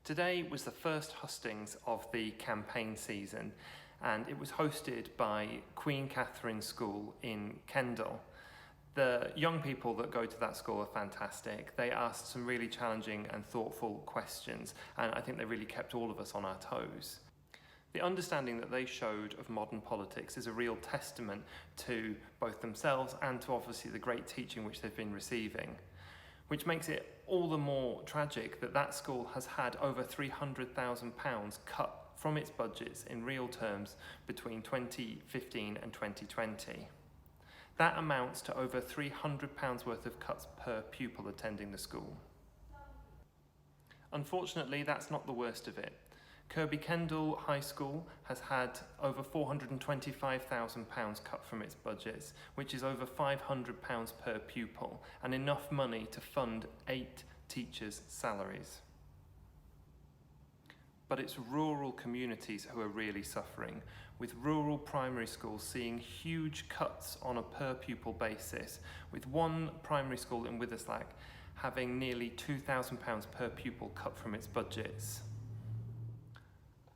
Today was the first hustings of the campaign season, and it was hosted by Queen Catherine School in Kendal. The young people that go to that school are fantastic. They asked some really challenging and thoughtful questions, and I think they really kept all of us on our toes. The understanding that they showed of modern politics is a real testament to both themselves and to obviously the great teaching which they've been receiving, which makes it all the more tragic that that school has had over £300,000 cut from its budgets in real terms between 2015 and 2020. That amounts to over £300 worth of cuts per pupil attending the school. Unfortunately, that's not the worst of it. Kirby Kendal High School has had over £425,000 cut from its budgets, which is over £500 per pupil, and enough money to fund 8 teachers' salaries. But it's rural communities who are really suffering, with rural primary schools seeing huge cuts on a per pupil basis, with one primary school in Witherslack having nearly £2,000 per pupil cut from its budgets.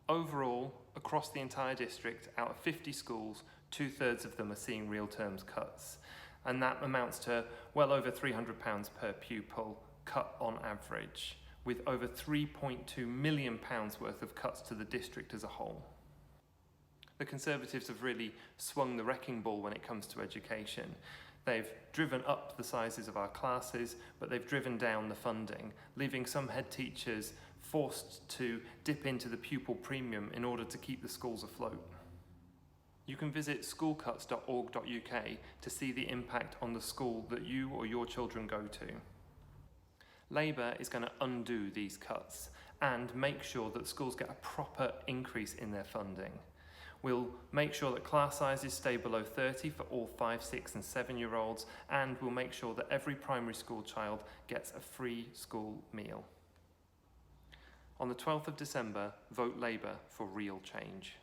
Overall, across the entire district, out of 50 schools, 2/3 of them are seeing real terms cuts, and that amounts to well over £300 per pupil cut on average, with over £3.2 million worth of cuts to the district as a whole. The Conservatives have really swung the wrecking ball when it comes to education. They've driven up the sizes of our classes, but they've driven down the funding, leaving some head teachers forced to dip into the pupil premium in order to keep the schools afloat. You can visit schoolcuts.org.uk to see the impact on the school that you or your children go to. Labour is going to undo these cuts and make sure that schools get a proper increase in their funding. We'll make sure that class sizes stay below 30 for all 5, 6 and 7-year-olds, and we'll make sure that every primary school child gets a free school meal. On the 12th of December, vote Labour for real change.